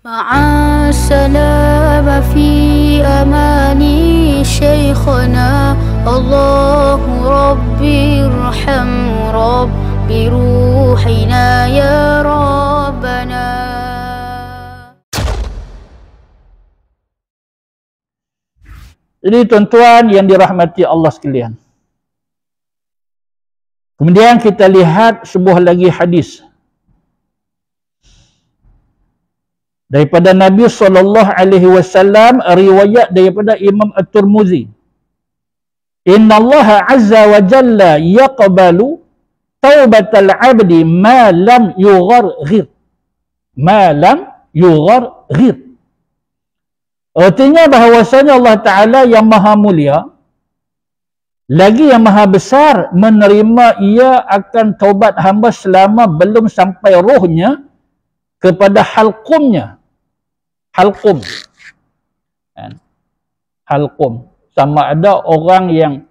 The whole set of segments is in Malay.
مع السلام في أماني شيخنا الله ربي ارحم ربي روحنا يا ربنا. Jadi tuan-tuan yang dirahmati Allah sekalian, kemudian kita lihat sebuah lagi hadis daripada Nabi SAW, riwayat daripada Imam At-Tirmizi. Inna Allah Azza wa Jalla yaqbalu taubatal abdi ma lam yugharghir. Ma lam yugharghir. Artinya bahawasanya Allah Ta'ala yang maha mulia, lagi yang maha besar, menerima ia akan taubat hamba selama belum sampai rohnya kepada halqumnya. Halqum. Halqum. Sama ada orang yang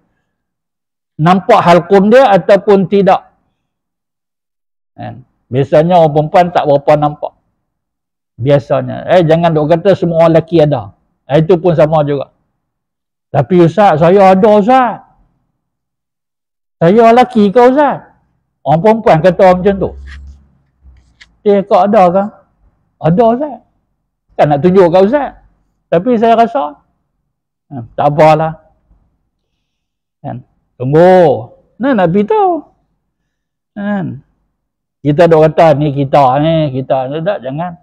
nampak halqum dia ataupun tidak. Biasanya orang perempuan tak berapa nampak. Biasanya. Jangan duk kata semua orang lelaki ada. Itu pun sama juga. Tapi Ustaz, saya ada Ustaz. Saya lelaki ke Ustaz? Orang perempuan kata macam tu. Dia kau ada ke? Ada Ustaz. Kan nak tunjuk ke Ustaz. Tapi saya rasa tak apalah. Tunggu. Nak beritahu. Kita duk kata ni kita ni. Tak, jangan.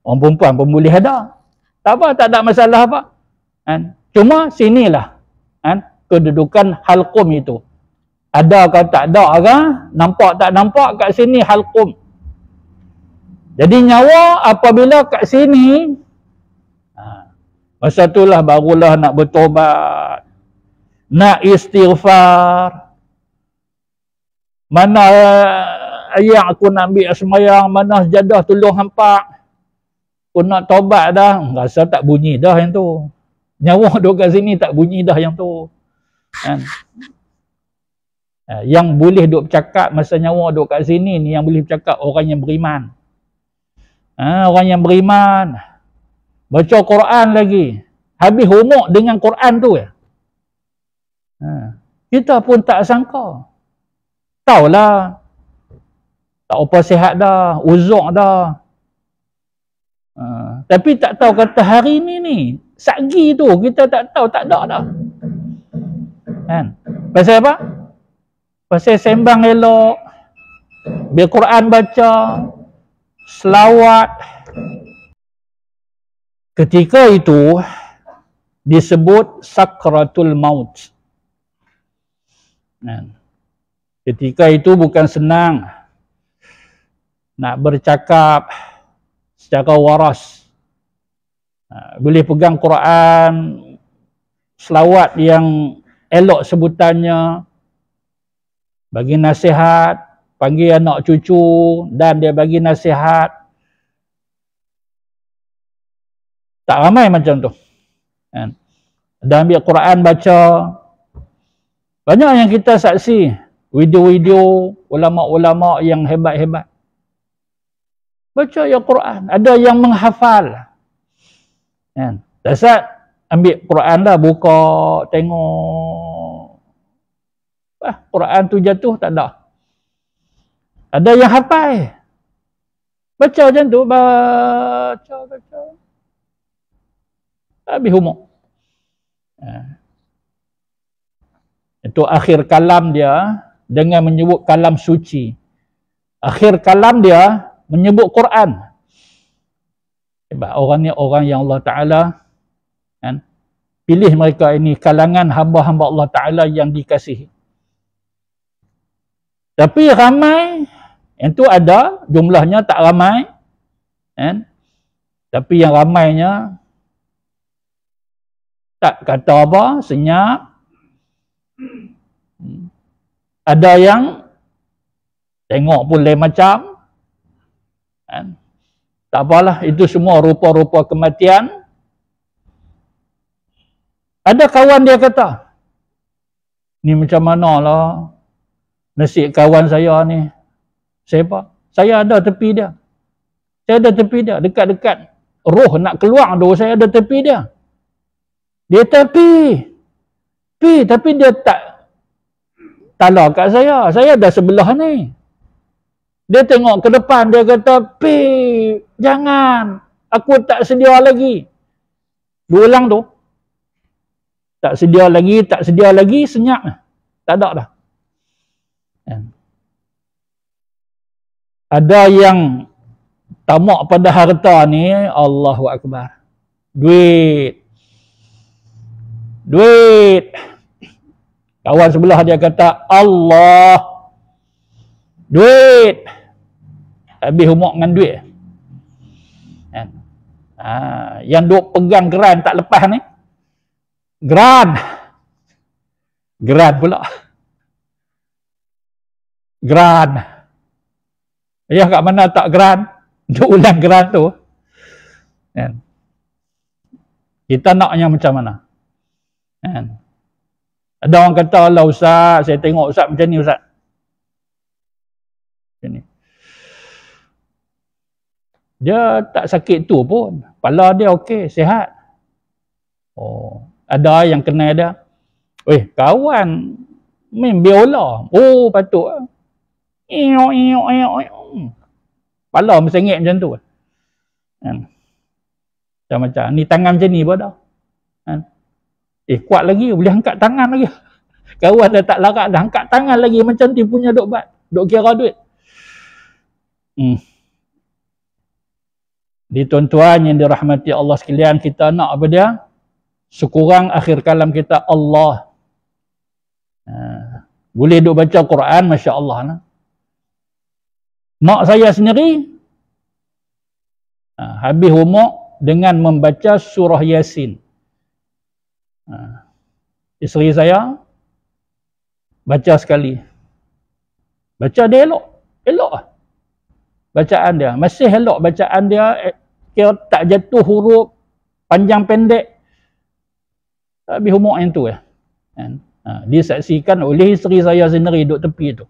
Orang perempuan pun boleh ada. Tak apa, tak ada masalah apa. Cuma sinilah kedudukan halqum itu. Ada ke tak ada ke? Nampak tak nampak kat sini halqum. Jadi nyawa apabila kat sini, masa itulah barulah nak bertobat, nak istighfar. Mana ayat aku nak ambil semayang, mana sejadah tolong hampak. Aku nak tobat dah, rasa tak bunyi dah yang tu. Nyawa duduk kat sini tak bunyi dah yang tu. Yang boleh duduk bercakap masa nyawa duduk kat sini ni, yang boleh bercakap orang yang beriman. Orang yang beriman. Baca Quran lagi. Habis umur dengan Quran tu ya. Kita pun tak sangka. Taulah. Tak apa sihat dah. Uzur dah. Tapi tak tahu kata hari ni sagi tu kita tak tahu, tak ada dah. Pasal apa? Pasal sembang elok, biar Quran baca, selawat. Ketika itu disebut sakratul maut. Ketika itu bukan senang nak bercakap secara waras. Boleh pegang Quran, selawat yang elok sebutannya, bagi nasihat, panggil anak cucu dan dia bagi nasihat. Tak ramai macam tu. Ada ambil Quran baca. Banyak yang kita saksi video-video ulama-ulama yang hebat-hebat. Baca ya Quran. Ada yang menghafal. Dasar ambil Quran dah, buka, tengok. Quran tu jatuh, tak ada. Ada yang hafal. Baca macam tu, baca. Habis umur. Itu akhir kalam dia dengan menyebut kalam suci. Akhir kalam dia menyebut Quran. Sebab orang ni orang yang Allah Ta'ala pilih mereka ini kalangan hamba-hamba Allah Ta'ala yang dikasihi. Tapi ramai, yang tu ada, jumlahnya tak ramai. Tapi yang ramainya tak kata apa, senyap. Ada yang tengok pun lain macam. Tak apalah, itu semua rupa-rupa kematian. Ada kawan dia kata, ni macam mana lah nasib kawan saya ni. Siapa? Saya ada tepi dia. Saya ada tepi dia, dekat-dekat roh nak keluar tu, saya ada tepi dia. Dia tapi dia tak tala kat saya. Saya dah sebelah ni. Dia tengok ke depan, dia kata, jangan. Aku tak sedia lagi. Dua ulang tu. Tak sedia lagi, senyap. Tak ada dah. Ada yang tamak pada harta ni, Allahu Akbar. Duit. Kawan sebelah dia kata, Allah. Duit. Habis umur dengan duit. Yang duk pegang geran tak lepas ni. Geran pula. Geran. Ya, kat mana tak geran? Duk ulang geran tu. Kita naknya macam mana? Ada orang kata, Allah Ustaz, saya tengok Ustaz macam ni Ustaz. Macam ni. Dia tak sakit tu pun. Kepala dia okey, sihat. Oh, ada yang kenal dia. Kawan main biola. Oh, patut. Kepala mesengit macam tu. Macam-macam. Ni tangan macam ni pun dah. Kuat lagi, boleh angkat tangan lagi. Kawan dah tak larat dah, angkat tangan lagi macam tu punya duk bat. Duk kira duit. Di tuan-tuan yang dirahmati Allah sekalian, kita nak apa dia? Sekurang akhir kalam kita Allah. Boleh duk baca Quran, Masya Allah. Mak saya sendiri habis umur dengan membaca surah Yasin. Isteri saya baca sekali. Baca dia elok bacaan dia, masih elok bacaan dia, kira tak jatuh huruf panjang pendek. Habis umur yang tu disaksikan oleh isteri saya sendiri duduk tepi tu.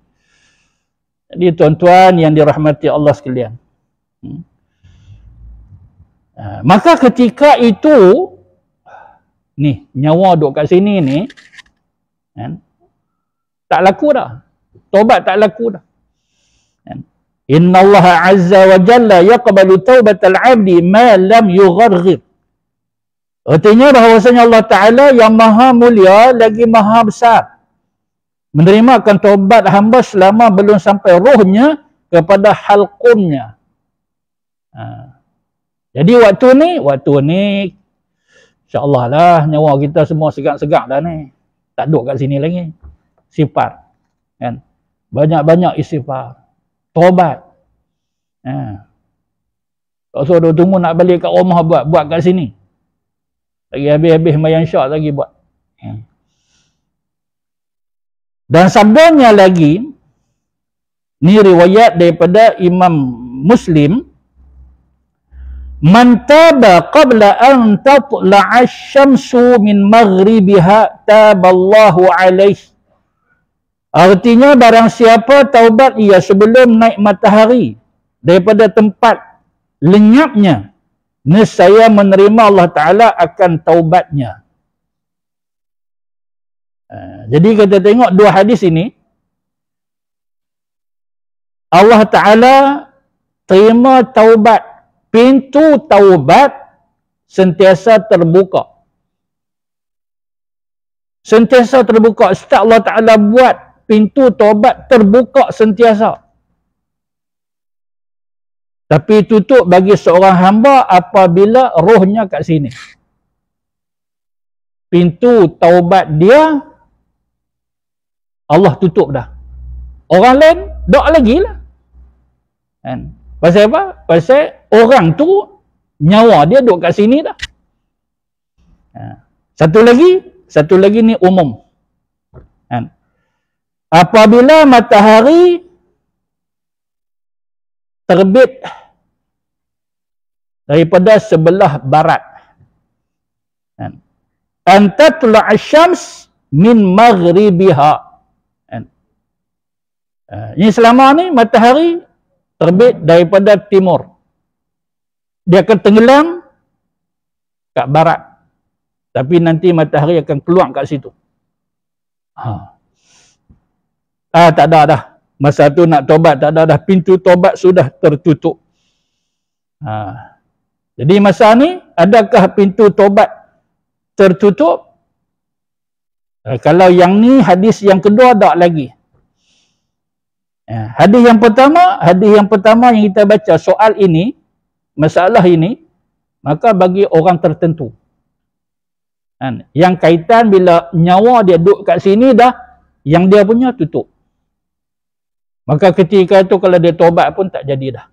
Jadi tuan-tuan yang dirahmati Allah sekalian, maka ketika itu ni nyawa duduk kat sini ni tak laku dah, taubat tak laku dah. Inna Allah Azza wa Jalla yaqbalu taubatal abdi ma lam yugharghir. Artinya bahawasanya Allah Ta'ala yang maha mulia lagi maha besar menerimakan taubat hamba selama belum sampai rohnya kepada halqumnya. Jadi waktu ni insya-Allah lah nyawa kita semua segar-segar dah ni. Tak duduk kat sini lagi. Istighfar. Kan? Banyak-banyak istighfar. Taubat. Tak usah duk tunggu nak balik kat rumah buat kat sini. Lagi habis-habis mayan syak lagi buat. Dan sabdanya lagi, ni riwayat daripada Imam Muslim, man taba qabla an tatla'a asy-syamsu min maghribiha taballahu alaihi. Artinya barang siapa taubat ia sebelum naik matahari daripada tempat lenyapnya, nescaya menerima Allah Ta'ala akan taubatnya. Jadi kita tengok dua hadis ini, Allah Ta'ala terima taubat, pintu taubat sentiasa terbuka. Sentiasa terbuka. Setiap Allah Ta'ala buat pintu taubat terbuka sentiasa. Tapi tutup bagi seorang hamba apabila rohnya kat sini. Pintu taubat dia Allah tutup dah. Orang lain dok lagi lah. Kan? Pasal apa? Pasal orang tu nyawa dia duduk kat sini dah. Satu lagi ni umum. Kan? Apabila matahari terbit daripada sebelah barat, antatla asyams min maghribiha. Ini selama ni matahari terbit daripada timur. dia akan tenggelam kat barat. Tapi nanti matahari akan keluar kat situ. Tak ada dah. Masa tu nak tobat tak ada dah. Pintu tobat sudah tertutup. Jadi masa ni, adakah pintu tobat tertutup? Kalau yang ni hadis yang kedua tak lagi. Hadis yang pertama yang kita baca soal ini, masalah ini, maka bagi orang tertentu. Yang kaitan bila nyawa dia duduk kat sini dah, yang dia punya tutup. Maka ketika itu kalau dia tobat pun tak jadi dah.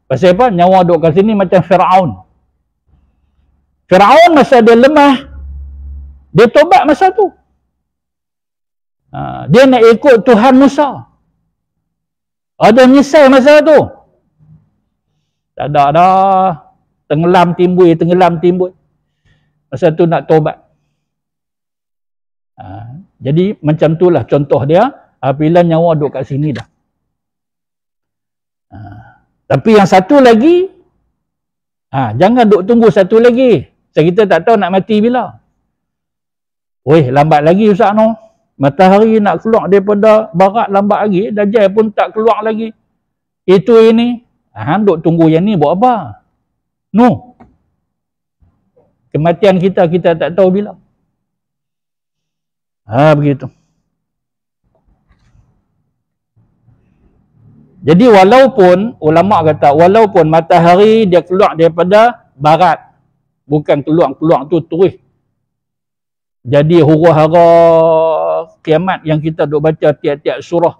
Pasal apa? Nyawa duduk kat sini macam Fir'aun. Fir'aun masa dia lemah, dia tobat masa tu. Dia nak ikut Tuhan Musa. Ada menyesal masa tu. Tak ada dah. Tenggelam timbul. Masa tu nak tobat. Jadi macam itulah contoh dia apabila nyawa duduk kat sini dah. Tapi yang satu lagi, jangan duk tunggu satu lagi. Sebab kita tak tahu nak mati bila. Lambat lagi Ustaz no. Matahari nak keluar daripada barat lambat lagi. Dajjal pun tak keluar lagi. Itu ini. Duk tunggu yang ni buat apa? No. Kematian kita tak tahu bila. Begitu. Jadi walaupun, ulama kata, walaupun matahari dia keluar daripada barat. Bukan keluar tu terus. Jadi huru-hara kiamat yang kita duk baca tiap-tiap surah.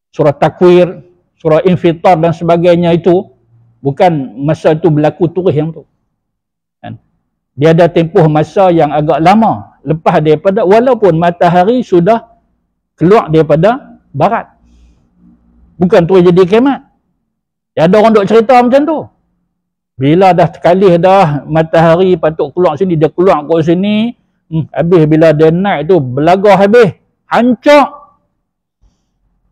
Surah Takwir, surah Infitar dan sebagainya itu. Bukan masa itu berlaku terus yang tu. Dia ada tempoh masa yang agak lama. Lepas daripada, walaupun matahari sudah keluar daripada barat. Bukan terus jadi kiamat. Ada orang duk cerita macam tu. Bila dah sekali dah matahari patut keluar sini, dia keluar ke sini. Habis bila dia naik tu, belagah habis. Hancur.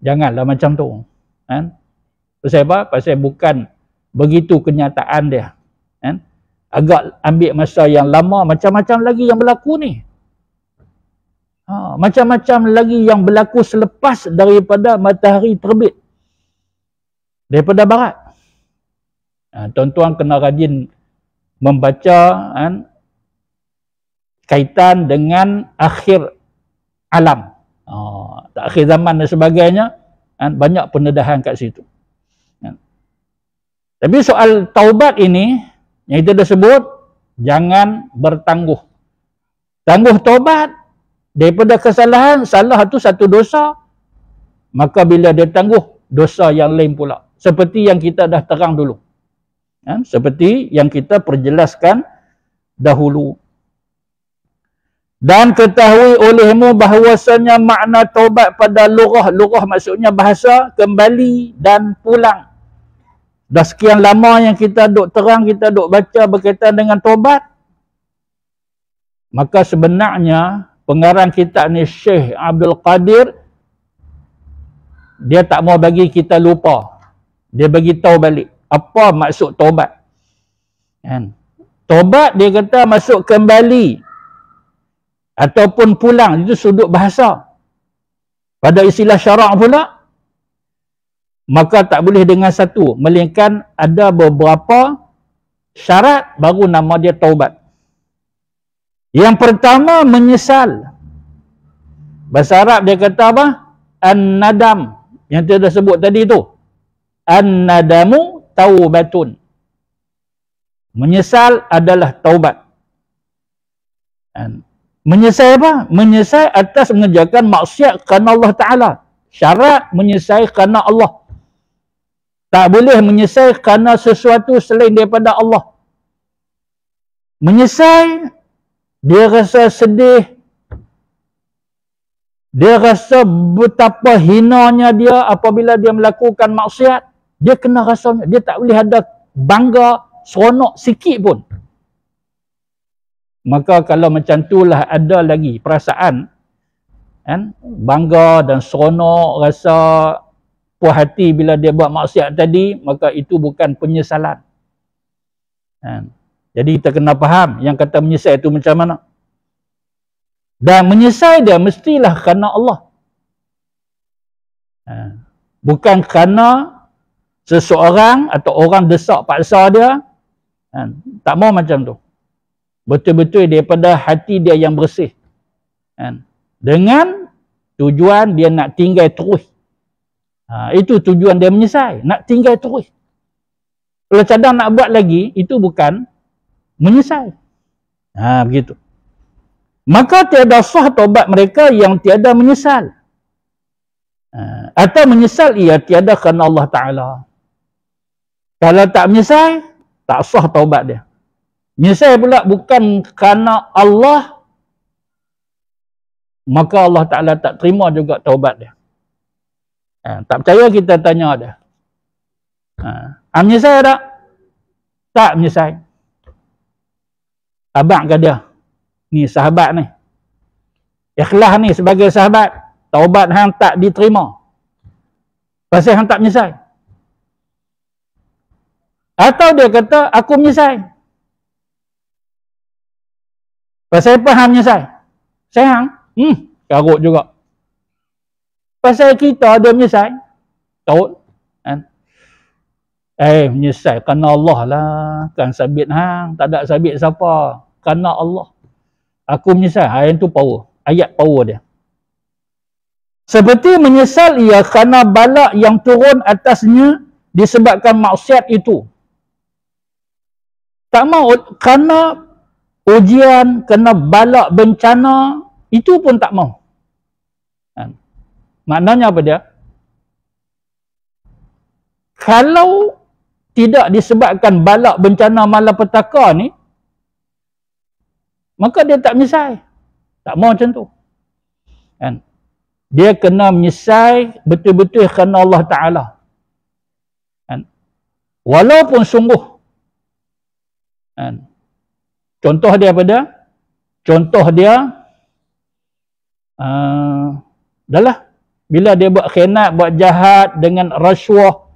Janganlah macam tu. Pasal apa? Pasal bukan begitu kenyataan dia. Agak ambil masa yang lama, macam-macam lagi yang berlaku ni. Macam-macam lagi yang berlaku selepas daripada matahari terbit. Daripada barat. Tuan-tuan kena rajin membaca kaitan dengan akhir alam. Akhir zaman dan sebagainya. Banyak pendedahan kat situ. Tapi soal taubat ini, yang kita dah sebut, jangan bertangguh. Tangguh taubat daripada kesalahan, salah tu satu dosa, maka bila dia tangguh, dosa yang lain pula. Seperti yang kita dah terang dulu. Seperti yang kita perjelaskan dahulu. Dan ketahui olehmu bahawasanya makna taubat pada lughah. Lughah maksudnya bahasa, kembali dan pulang. Dah sekian lama yang kita duk terang, kita duk baca berkaitan dengan taubat. Maka sebenarnya pengarang kitab ni Syekh Abdul Qadir, dia tak mau bagi kita lupa. Dia bagi tahu balik apa maksud taubat. Taubat dia kata masuk kembali ataupun pulang, itu sudut bahasa. Pada istilah syarak pula, maka tak boleh dengan satu, melainkan ada beberapa syarat baru nama dia taubat. Yang pertama, menyesal. Bahasa Arab dia kata apa? An-nadam. Yang kita dah sebut tadi tu. An-nadamu taubatun. Menyesal adalah taubat. Menyesal apa? Menyesal atas mengerjakan maksiat kerana Allah Ta'ala. Syarat menyesal kerana Allah. Tak boleh menyesal kerana sesuatu selain daripada Allah. Menyesal, dia rasa sedih. Dia rasa betapa hinanya dia apabila dia melakukan maksiat. Dia kena rasanya. Dia tak boleh ada bangga, seronok sikit pun. Maka kalau macam itulah ada lagi perasaan bangga dan seronok, rasa puas hati bila dia buat maksiat tadi, maka itu bukan penyesalan. Jadi kita kena faham yang kata menyesal itu macam mana. Dan menyesal dia mestilah kerana Allah. Bukan kerana seseorang atau orang desak paksa dia. Tak mau macam tu. Betul-betul daripada hati dia yang bersih. Dengan tujuan dia nak tinggal terus. Itu tujuan dia menyesal. Nak tinggal terus. Kalau cadang nak buat lagi, itu bukan menyesal. Begitu. Maka tiada sah taubat mereka yang tiada menyesal. Atau menyesal ia tiada kerana Allah Ta'ala. Kalau tak menyesal, tak sah taubat dia. Menyesal pula bukan kerana Allah, maka Allah Ta'ala tak terima juga taubat dia. Tak percaya kita tanya dia. Menyesal tak? Tak menyesal. Abang ke dia? Ni sahabat ni. Ikhlas ni sebagai sahabat. Taubat hang tak diterima. Pasal hang tak menyesal. Atau dia kata, aku menyesal. Pasal apa hang menyesal? Saya hang? Karut juga. Pasal kita ada menyesal. Tahu? Menyesal kerana Allah lah. Kan sabit hang. Tak ada sabit siapa. Kerana Allah. Aku menyesal. Yang tu power. Ayat power dia. Seperti menyesal ia kerana balak yang turun atasnya disebabkan maksiat itu. Tak mau kerana ujian, kerana balak bencana, itu pun tak mau. Maknanya apa dia? Kalau tidak disebabkan balak bencana malapetaka ni, maka dia tak menyesal. Tak mau macam tu. Dia kena menyesal betul-betul kerana Allah Ta'ala. Walaupun sungguh. Contoh dia apa dia? Contoh dia, adalah bila dia buat khianat, buat jahat dengan rasuah,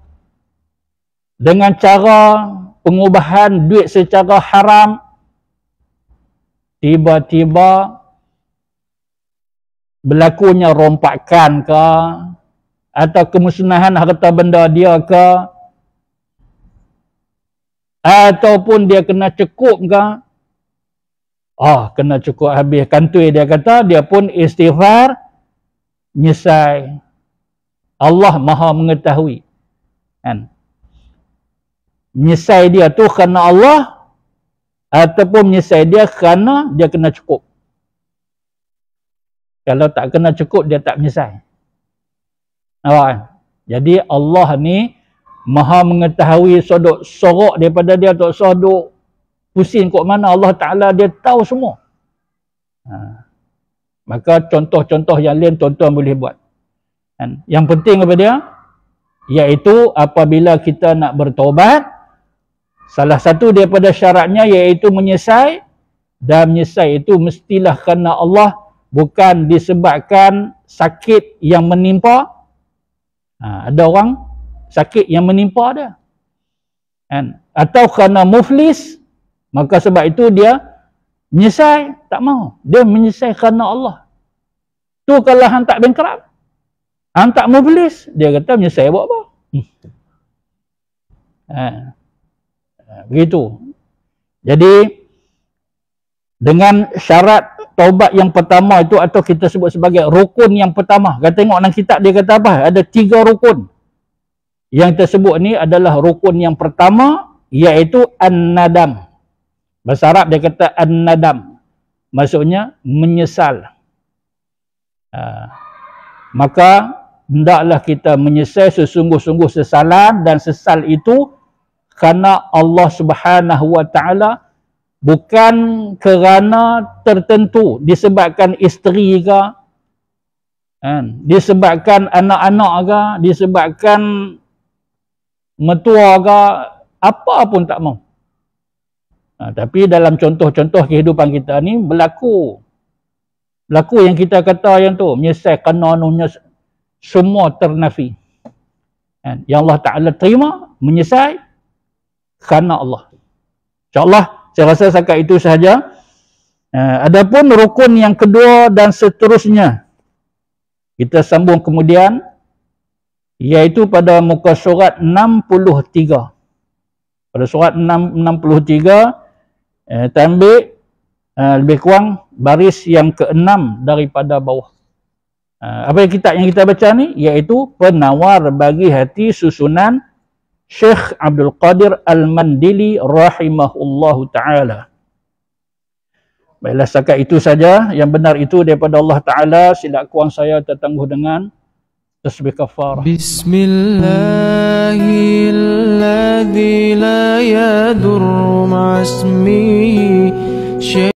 dengan cara pengubahan duit secara haram, tiba-tiba berlakunya rompakan ke, atau kemusnahan harta benda dia ke, ataupun dia kena cekup ke, kena cukup habis kantoi dia kata, dia pun istighfar, menyesal. Allah Maha mengetahui. Menyesal dia tu kerana Allah, ataupun menyesal dia kerana dia kena cukup. Kalau tak kena cukup, dia tak menyesal. Jadi Allah ni Maha mengetahui sodok sorok daripada dia, tak sodok pusing kok mana. Allah Ta'ala dia tahu semua. Maka contoh-contoh yang lain tuan-tuan boleh buat. Yang penting apa dia? Iaitu apabila kita nak bertaubat, salah satu daripada syaratnya iaitu menyesal. Dan menyesal itu mestilah kerana Allah, bukan disebabkan sakit yang menimpa. Ada orang sakit yang menimpa dia. Atau kerana muflis, maka sebab itu dia menyesal. Tak mau. Dia menyesal kerana Allah. Tu kalau hang tak bankrupt, hang tak muflis, dia kata menyesal buat apa? Begitu. Jadi dengan syarat taubat yang pertama itu, atau kita sebut sebagai rukun yang pertama. Kita tengok dalam kitab dia kata apa? Ada 3 rukun. Yang tersebut ni adalah rukun yang pertama, iaitu an-nadam. Bahasa Arab dia kata an-nadam. Maksudnya menyesal. Maka hendaklah kita menyesal sesungguh-sungguh sesalan, dan sesal itu kerana Allah Subhanahu wa Ta'ala, bukan kerana tertentu, disebabkan isteri ke, disebabkan anak-anak ke, disebabkan mertua ke, apa pun tak mau. Tapi dalam contoh-contoh kehidupan kita ni berlaku yang kita kata yang tu, menyesal kerana semua ternafi. Yang Allah Ta'ala terima, menyesal kerana Allah. InsyaAllah, saya rasa setakat itu sahaja. Adapun rukun yang kedua dan seterusnya, kita sambung kemudian, iaitu pada muka surat 63. Pada surat 63, kita ambil lebih kurang baris yang ke-6 daripada bawah. Apa yang kita baca ni? Iaitu Penawar Bagi Hati susunan Syekh Abdul Qadir Al-Mandili rahimahullahu ta'ala. Baiklah, setakat itu saja. Yang benar itu daripada Allah Ta'ala. Sila kurang saya tertangguh dengan tasbih kafarah. Bismillahilladzi la yadurru ma'asmihi